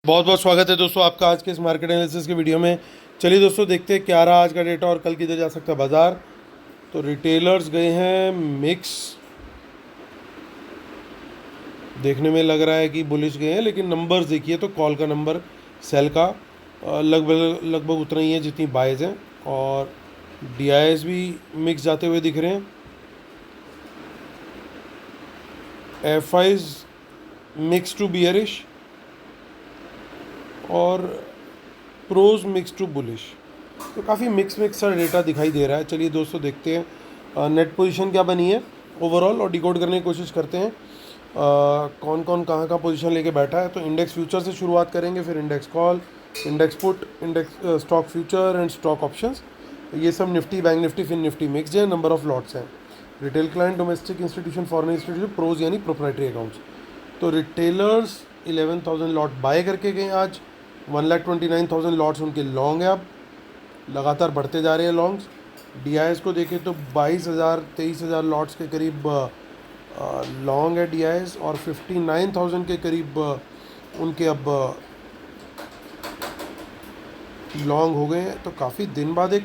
बहुत बहुत स्वागत है दोस्तों आपका आज के इस मार्केट एनालिसिस के वीडियो में। चलिए दोस्तों देखते हैं क्या रहा आज का डेटा और कल किधर जा सकता है बाजार। तो रिटेलर्स गए हैं मिक्स, देखने में लग रहा है कि बुलिश गए हैं, लेकिन नंबर्स देखिए तो कॉल का नंबर सेल का लगभग लगभग उतना ही है जितनी बाइज हैं, और डीआईएस भी मिक्स जाते हुए दिख रहे हैं। एफआईज मिक्स टू बियरिश और प्रोज मिक्स टू बुलिश, तो काफ़ी मिक्स सा डेटा दिखाई दे रहा है। चलिए दोस्तों देखते हैं नेट पोजीशन क्या बनी है ओवरऑल और डिकोड करने की कोशिश करते हैं कौन कौन कहाँ पोजीशन लेके बैठा है। तो इंडेक्स फ्यूचर से शुरुआत करेंगे, फिर index call, index put, index stock future and stock options. ये सब Nifty, bank Nifty, fin Nifty mix है। नंबर ऑफ लॉट्स हैं, retail client, domestic institution, foreign institution, pros यानी प्रोप्राइटरी अकाउंट्स। तो रिटेलर्स 11,000 लॉट बाय करके गए आज, 1,29,000 लॉट्स उनके लॉन्ग है, अब लगातार बढ़ते जा रहे हैं लॉन्ग्स। डीआईएस को देखें तो 22,000-23,000 लॉट्स के करीब लॉन्ग है डीआईएस, और 59,000 के करीब उनके अब लॉन्ग हो गए हैं। तो काफ़ी दिन बाद एक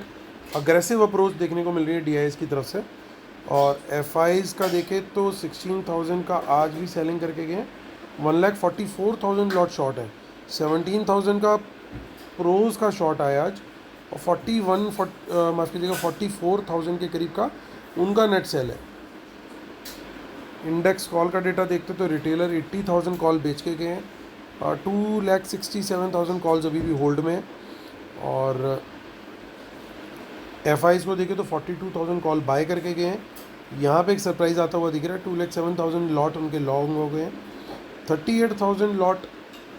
अग्रेसिव अप्रोच देखने को मिल रही है डीआईएस की तरफ से। और एफआईज का देखें तो 16,000 का आज भी सेलिंग करके गए हैं, 1,44,000 लॉट शॉर्ट है, 17,000 का प्रोज का शॉर्ट आया आज, और 44,000 के करीब का उनका नेट सेल है। इंडेक्स कॉल का डेटा देखते तो रिटेलर 80,000 कॉल बेच के गए हैं, 2,67,000 कॉल्स अभी भी होल्ड में है। और एफआईज को देखें तो 42,000 कॉल बाय करके गए हैं। यहाँ पे एक सरप्राइज आता हुआ दिख रहा है, 2,07,000 लॉट उनके लॉन्ग हो गए हैं, 38,000 लॉट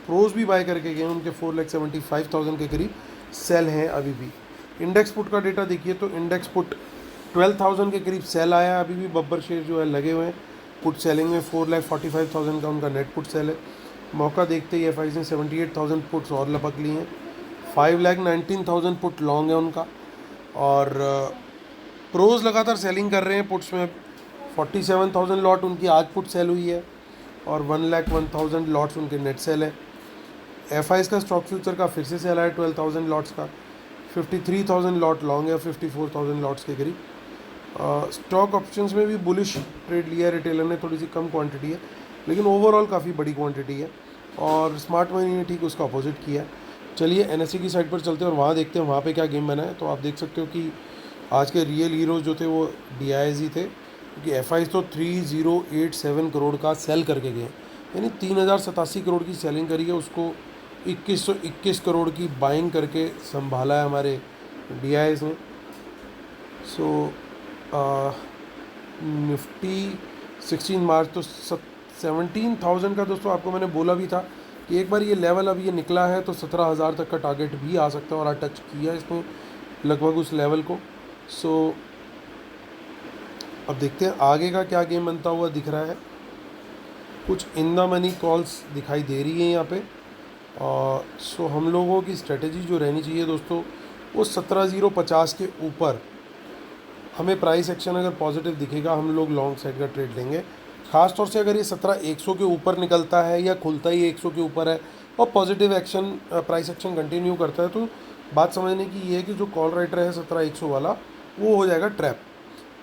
प्रोज भी बाय करके गए हैं, उनके 4,75,000 के करीब सेल हैं अभी भी। इंडेक्स पुट का डेटा देखिए तो इंडेक्स पुट 12,000 के करीब सेल आया है, अभी भी बब्बर शेयर जो है लगे हुए हैं पुट सेलिंग में। 4,45,000 का उनका नेट पुट सेल है। मौका देखते ही एफ आई ने 78,000 पुट्स और लपक लिए हैं, 5,19,000 पुट लॉन्ग है उनका। और प्रोज लगातार सेलिंग कर रहे हैं पुट्स में, 47,000 लॉट उनकी आज पुट सेल हुई है, और 1,01,000 लॉट्स उनके नेट सेल है। एफ आई का स्टॉक फ्यूचर का फिर से सेल है 12,000 लॉट्स का, 53,000 लॉट लॉन्ग है, 54,000 लॉट्स के करीब। स्टॉक ऑप्शंस में भी बुलिश ट्रेड लिया है रिटेलर ने, थोड़ी सी कम क्वांटिटी है लेकिन ओवरऑल काफ़ी बड़ी क्वांटिटी है, और स्मार्ट मनी ने ठीक उसका अपोजिट किया है। चलिए एनएससी की साइड पर चलते हैं और वहाँ देखते हैं वहाँ पे क्या गेम बना है। तो आप देख सकते हो कि आज के रियल हीरोज जो थे वो डीआईएस ही थे, क्योंकि एफआई तो 3087 करोड़ का सेल करके गए, यानी 3,087 करोड़ की सेलिंग करी है, उसको 2,121 करोड़ की बाइंग करके संभाला है हमारे डीआईएस ने। सो निफ्टी 16 मार्च तो 17,000 का दोस्तों आपको मैंने बोला भी था कि एक बार ये लेवल अब ये निकला है तो 17,000 तक का टारगेट भी आ सकता है, और आज टच किया इसने लगभग उस लेवल को। सो अब देखते हैं आगे का क्या गेम बनता हुआ दिख रहा है। कुछ इन द मनी कॉल्स दिखाई दे रही है यहाँ पे। सो हम लोगों की स्ट्रेटेजी जो रहनी चाहिए दोस्तों वो 17,050 के ऊपर हमें प्राइस एक्शन अगर पॉजिटिव दिखेगा हम लोग लॉन्ग साइड का ट्रेड लेंगे। ख़ास तौर से अगर ये 17,100 के ऊपर निकलता है या खुलता ही 100 के ऊपर है और positive action price action continue करता है, तो बात समझने की ये है कि जो कॉल राइटर है 17,100 वाला वो हो जाएगा ट्रैप,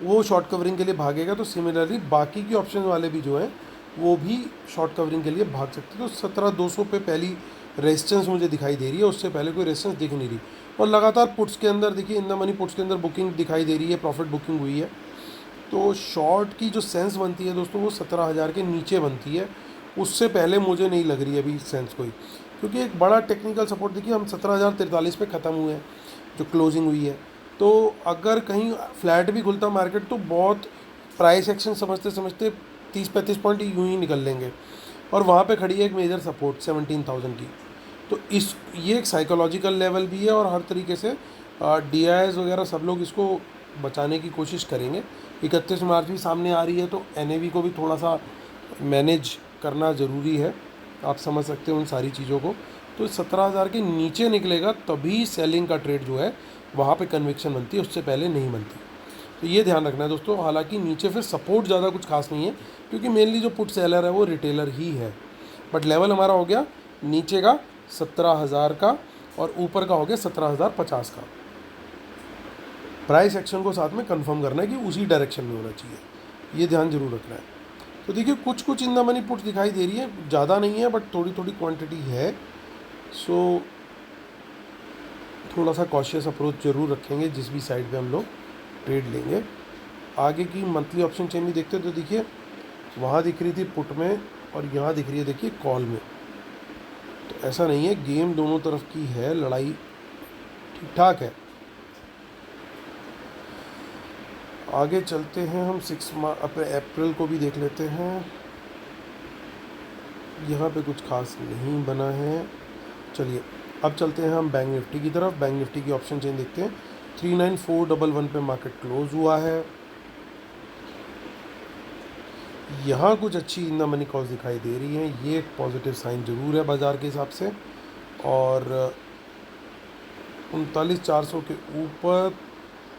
वो शॉर्ट कवरिंग के लिए भागेगा। तो सिमिलरली बाकी के ऑप्शन वाले भी जो हैं वो भी शॉर्ट कवरिंग के लिए भाग सकते हैं। तो 17,200 पे पहली रेजिस्टेंस मुझे दिखाई दे रही है, उससे पहले कोई रेजिस्टेंस दिख नहीं रही। और लगातार पुट्स के अंदर देखिए इन द मनी पुट्स के अंदर बुकिंग दिखाई दे रही है, प्रॉफिट बुकिंग हुई है। तो शॉर्ट की जो सेंस बनती है दोस्तों वो 17,000 के नीचे बनती है, उससे पहले मुझे नहीं लग रही अभी सेंस कोई, क्योंकि एक बड़ा टेक्निकल सपोर्ट देखिए हम 17,043 पे ख़त्म हुए हैं जो क्लोजिंग हुई है। तो अगर कहीं फ्लैट भी खुलता मार्केट तो बहुत प्राइस एक्शन समझते समझते 30-35 पॉइंट यूँ ही निकल लेंगे, और वहाँ पे खड़ी है एक मेजर सपोर्ट 17,000 की। तो ये एक साइकोलॉजिकल लेवल भी है, और हर तरीके से डीआईएस वगैरह सब लोग इसको बचाने की कोशिश करेंगे। 31 मार्च भी सामने आ रही है, तो एनएवी को भी थोड़ा सा मैनेज करना ज़रूरी है, आप समझ सकते हो उन सारी चीज़ों को। तो 17,000 के नीचे निकलेगा तभी सेलिंग का ट्रेड जो है वहाँ पे कन्विक्शन बनती है, उससे पहले नहीं बनती। तो ये ध्यान रखना है दोस्तों। हालांकि नीचे फिर सपोर्ट ज़्यादा कुछ खास नहीं है, क्योंकि मेनली जो पुट सेलर है वो रिटेलर ही है, बट लेवल हमारा हो गया नीचे का 17,000 का और ऊपर का हो गया 17,050 का। प्राइस एक्शन को साथ में कंफर्म करना है कि उसी डायरेक्शन में होना चाहिए, ये ध्यान जरूर रखना है। तो देखिए कुछ कुछ इन द मनी पुट्स दिखाई दे रही है, ज़्यादा नहीं है बट थोड़ी थोड़ी क्वांटिटी है। सो थोड़ा सा कॉशियस अप्रोच जरूर रखेंगे जिस भी साइड पे हम लोग ट्रेड लेंगे। आगे की मंथली ऑप्शन चेन भी देखते तो देखिए वहाँ दिख रही थी पुट में और यहाँ दिख रही है देखिए कॉल में। तो ऐसा नहीं है, गेम दोनों तरफ की है, लड़ाई ठीक ठाक है। आगे चलते हैं हम अपने अप्रैल को भी देख लेते हैं। यहाँ पे कुछ खास नहीं बना है। चलिए अब चलते हैं हम बैंक निफ्टी की तरफ। बैंक निफ्टी की ऑप्शन चेन देखते हैं। 39411 पे मार्केट क्लोज हुआ है। यहाँ कुछ अच्छी इन द मनी कॉल्स दिखाई दे रही हैं, ये एक पॉजिटिव साइन जरूर है बाज़ार के हिसाब से। और 39,400 के ऊपर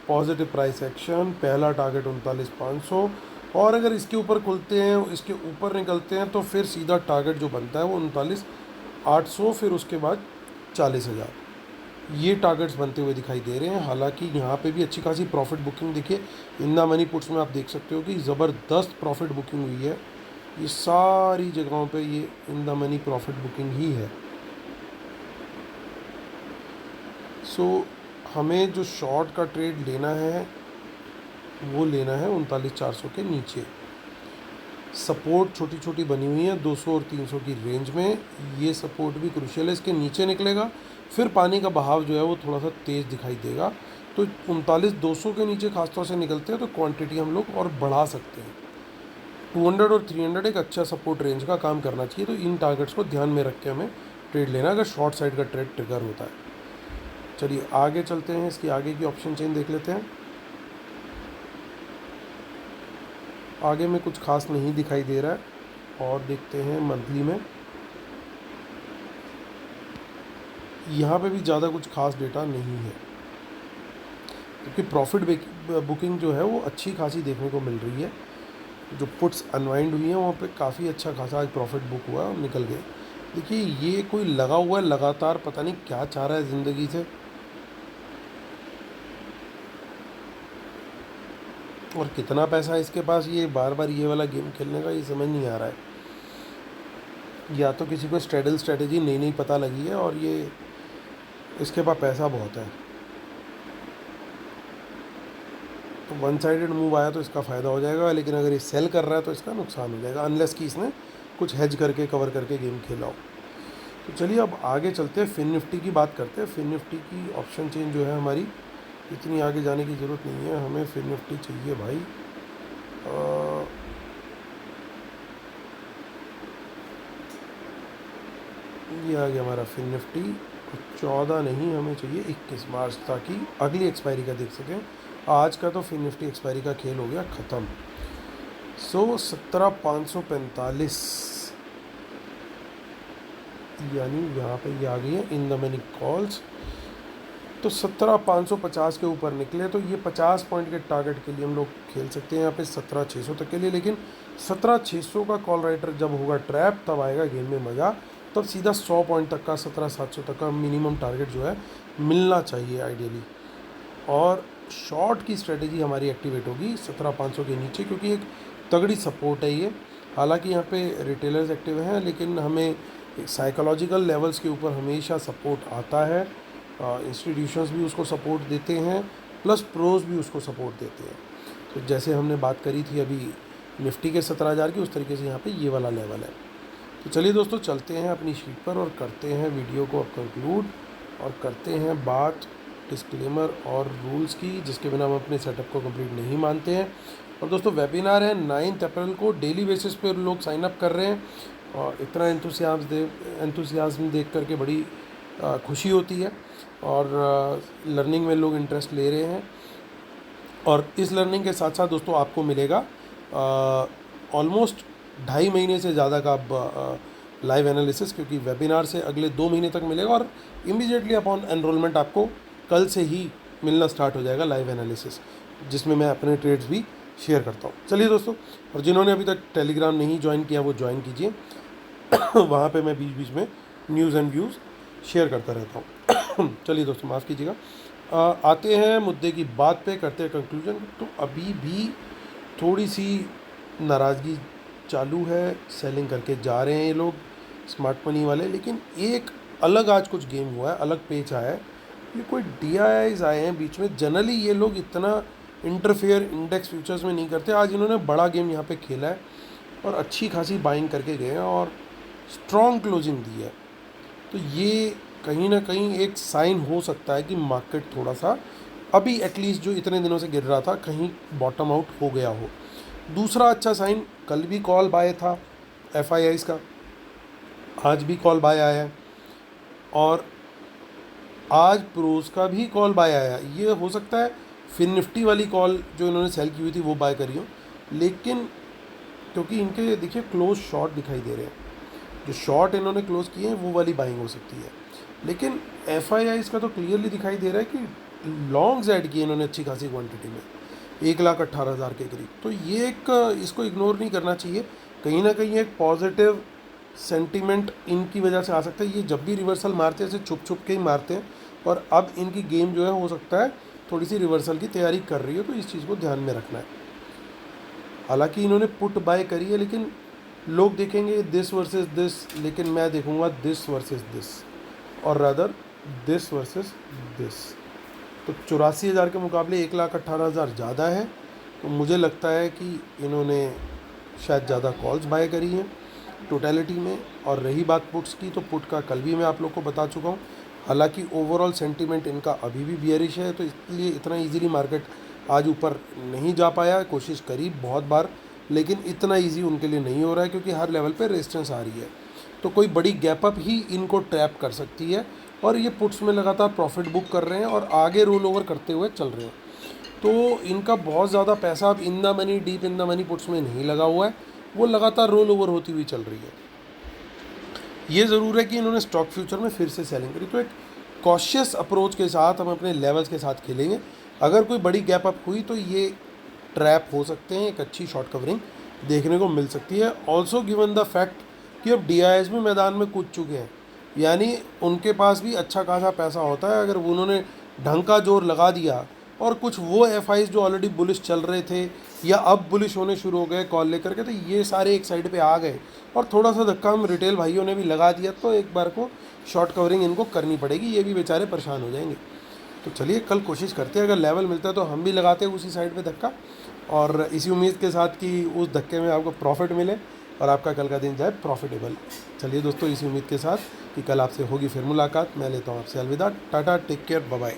पॉजिटिव प्राइस एक्शन, पहला टारगेट 39,500, और अगर इसके ऊपर खुलते हैं, इसके ऊपर निकलते हैं तो फिर सीधा टारगेट जो बनता है वो 39,800, फिर उसके बाद 40,000, ये टारगेट्स बनते हुए दिखाई दे रहे हैं। हालांकि यहाँ पे भी अच्छी खासी प्रॉफिट बुकिंग देखिए इन द मनी पुट्स में आप देख सकते हो कि ज़बरदस्त प्रॉफिट बुकिंग हुई है। ये सारी जगहों पे ये in the money profit booking ही है। सो हमें जो शॉर्ट का ट्रेड लेना है वो लेना है 39,400 के नीचे। सपोर्ट छोटी छोटी बनी हुई है 200 और 300 की रेंज में, ये सपोर्ट भी क्रूशियल है। इसके नीचे निकलेगा फिर पानी का बहाव जो है वो थोड़ा सा तेज़ दिखाई देगा। तो 39,200 के नीचे खासतौर से निकलते हैं तो क्वांटिटी हम लोग और बढ़ा सकते हैं। 200 और 300 एक अच्छा सपोर्ट रेंज का काम करना चाहिए। तो इन टारगेट्स को ध्यान में रख के हमें ट्रेड लेना अगर शॉर्ट साइड का ट्रेड ट्रिगर होता है। चलिए आगे चलते हैं, इसकी आगे की ऑप्शन चेन देख लेते हैं। आगे में कुछ खास नहीं दिखाई दे रहा है। और देखते हैं मंथली में, यहाँ पे भी ज़्यादा कुछ खास डेटा नहीं है क्योंकि प्रॉफिट बुकिंग जो है वो अच्छी खासी देखने को मिल रही है। जो पुट्स अनवाइंड हुई हैं वहाँ पे काफ़ी अच्छा खासा आज प्रॉफिट बुक हुआ और निकल गए। देखिए ये कोई लगा हुआ है लगातार, पता नहीं क्या चाह रहा है ज़िंदगी से, और कितना पैसा है इसके पास ये बार बार ये वाला गेम खेलने का, ये समझ नहीं आ रहा है। या तो किसी को स्ट्रेटजी नई नई पता लगी है और ये इसके पास पैसा बहुत है। तो वन साइडेड मूव आया तो इसका फ़ायदा हो जाएगा, लेकिन अगर ये सेल कर रहा है तो इसका नुकसान हो जाएगा, अनलेस कि इसने कुछ हेज करके कवर करके गेम खेला हो। तो चलिए अब आगे चलते हैं, फिन निफ्टी की बात करते हैं। फिन निफ्टी की ऑप्शन चेन जो है हमारी, इतनी आगे जाने की ज़रूरत नहीं है, हमें फिन निफ्टी चाहिए भाई। ये आ गया हमारा फिन निफ्टी। 14 नहीं, हमें चाहिए 21 मार्च, ताकि अगली एक्सपायरी का देख सकें। आज का तो फिन निफ्टी एक्सपायरी का खेल हो गया ख़त्म। 17,545 यानी यहाँ पे ये आ गई है इन द मनी कॉल्स। तो 17,550 के ऊपर निकले तो ये 50 पॉइंट के टारगेट के लिए हम लोग खेल सकते हैं यहाँ पे 17,600 तक के लिए। लेकिन 17,600 का कॉल राइटर जब होगा ट्रैप तब आएगा गेम में मज़ा। तब सीधा 100 पॉइंट तक का 17,700 तक का मिनिमम टारगेट जो है मिलना चाहिए आइडियली। और शॉर्ट की स्ट्रेटेजी हमारी एक्टिवेट होगी 17,500 के नीचे, क्योंकि एक तगड़ी सपोर्ट है ये। हालांकि यहाँ पे रिटेलर्स एक्टिव हैं, लेकिन हमें साइकोलॉजिकल लेवल्स के ऊपर हमेशा सपोर्ट आता है। इंस्टीट्यूशंस भी उसको सपोर्ट देते हैं, प्लस प्रोज भी उसको सपोर्ट देते हैं। तो जैसे हमने बात करी थी अभी निफ्टी के 17,000 की, उस तरीके से यहाँ पे ये वाला लेवल है। तो चलिए दोस्तों चलते हैं अपनी शीट पर और करते हैं वीडियो को अब कंक्लूड, और करते हैं बात डिस्क्लेमर और रूल्स की, जिसके बिना हम अपने सेटअप को कंप्लीट नहीं मानते हैं। और दोस्तों वेबिनार है 9 अप्रैल को, डेली बेसिस पे लोग साइन अप कर रहे हैं और इतना एंथुसियाज्म देख करके बड़ी खुशी होती है। और लर्निंग में लोग इंटरेस्ट ले रहे हैं। और इस लर्निंग के साथ साथ दोस्तों आपको मिलेगा ऑलमोस्ट 2.5 महीने से ज़्यादा का अब लाइव एनालिसिस, क्योंकि वेबिनार से अगले 2 महीने तक मिलेगा, और इमीडिएटली अपॉन एनरोलमेंट आपको कल से ही मिलना स्टार्ट हो जाएगा लाइव एनालिसिस, जिसमें मैं अपने ट्रेड्स भी शेयर करता हूँ। चलिए दोस्तों, और जिन्होंने अभी तक टेलीग्राम नहीं ज्वाइन किया वो ज्वाइन कीजिए। वहाँ पे मैं बीच बीच में न्यूज़ एंड व्यूज़ शेयर करता रहता हूँ। चलिए दोस्तों, माफ़ कीजिएगा। आते हैं मुद्दे की बात पे, करते हैं कंक्लूजन। तो अभी भी थोड़ी सी नाराज़गी चालू है, सेलिंग करके जा रहे हैं ये लोग स्मार्ट मनी वाले। लेकिन एक अलग आज कुछ गेम हुआ है, अलग पेच आया है। ये कोई DIIs आए हैं बीच में। जनरली ये लोग इतना इंटरफेयर इंडेक्स फ्यूचर्स में नहीं करते। आज इन्होंने बड़ा गेम यहाँ पे खेला है और अच्छी खासी बाइंग करके गए हैं और स्ट्रॉन्ग क्लोजिंग दी है। तो ये कहीं ना कहीं एक साइन हो सकता है कि मार्केट थोड़ा सा अभी एटलीस्ट जो इतने दिनों से गिर रहा था कहीं बॉटम आउट हो गया हो। दूसरा अच्छा साइन, कल भी कॉल बाय था FIIs का, आज भी कॉल बाय आया है और आज प्रोज का भी कॉल बाय आया। ये हो सकता है फिर निफ्टी वाली कॉल जो इन्होंने सेल की हुई थी वो बाय करी हो, लेकिन क्योंकि इनके देखिए क्लोज शॉर्ट दिखाई दे रहे हैं, जो शॉर्ट इन्होंने क्लोज किए हैं वो वाली बाइंग हो सकती है। लेकिन FIIs का तो क्लियरली दिखाई दे रहा है कि लॉन्ग्स ऐड किए इन्होंने अच्छी खासी क्वांटिटी में, 1,18,000 के करीब। तो ये एक इसको इग्नोर नहीं करना चाहिए। कहीं ना कहीं एक पॉजिटिव सेंटीमेंट इनकी वजह से आ सकता है। ये जब भी रिवर्सल मारते हैं ऐसे छुप छुप के ही मारते हैं और अब इनकी गेम जो है हो सकता है थोड़ी सी रिवर्सल की तैयारी कर रही है, तो इस चीज़ को ध्यान में रखना है। हालांकि इन्होंने पुट बाय करी है, लेकिन लोग देखेंगे दिस वर्सेस दिस, लेकिन मैं देखूंगा दिस वर्सेस दिस, और रादर दिस वर्सेस दिस। तो 84,000 के मुकाबले 1,18,000 ज़्यादा है। तो मुझे लगता है कि इन्होंने शायद ज़्यादा कॉल्स बाय करी हैं टोटलिटी में। और रही बात पुट्स की, तो पुट का कल भी मैं आप लोग को बता चुका हूँ। हालांकि ओवरऑल सेंटीमेंट इनका अभी भी बियरिश है, तो इसलिए इतना इजीली मार्केट आज ऊपर नहीं जा पाया। कोशिश करी बहुत बार, लेकिन इतना इजी उनके लिए नहीं हो रहा है क्योंकि हर लेवल पे रेजिस्टेंस आ रही है। तो कोई बड़ी गैप अप ही इनको ट्रैप कर सकती है और ये पुट्स में लगातार प्रॉफिट बुक कर रहे हैं और आगे रोल ओवर करते हुए चल रहे हैं। तो इनका बहुत ज़्यादा पैसा अब इन the money, deep in the money puts में नहीं लगा हुआ है, वो लगातार रोल ओवर होती हुई चल रही है। ये ज़रूर है कि इन्होंने स्टॉक फ्यूचर में फिर से सेलिंग करी। तो एक कॉशियस अप्रोच के साथ हम अपने लेवल्स के साथ खेलेंगे। अगर कोई बड़ी गैप अप हुई तो ये ट्रैप हो सकते हैं, एक अच्छी शॉर्ट कवरिंग देखने को मिल सकती है। ऑल्सो गिवन द फैक्ट कि अब DIIs भी मैदान में कूद चुके हैं, यानी उनके पास भी अच्छा खासा पैसा होता है। अगर उन्होंने ढंग का जोर लगा दिया और कुछ वो FIs जो ऑलरेडी बुलिश चल रहे थे या अब बुलिश होने शुरू हो गए कॉल लेकर के, तो ये सारे एक साइड पे आ गए और थोड़ा सा धक्का हम रिटेल भाइयों ने भी लगा दिया, तो एक बार को शॉर्ट कवरिंग इनको करनी पड़ेगी। ये भी बेचारे परेशान हो जाएंगे। तो चलिए कल कोशिश करते हैं, अगर लेवल मिलता है तो हम भी लगाते हैं उसी साइड पे धक्का, और इसी उम्मीद के साथ कि उस धक्के में आपको प्रॉफिट मिले और आपका कल का दिन जाए प्रॉफिटेबल। चलिए दोस्तों, इसी उम्मीद के साथ कि कल आपसे होगी फिर मुलाकात, मैं लेता हूँ आपसे अलविदा। Tata, take care, bye bye.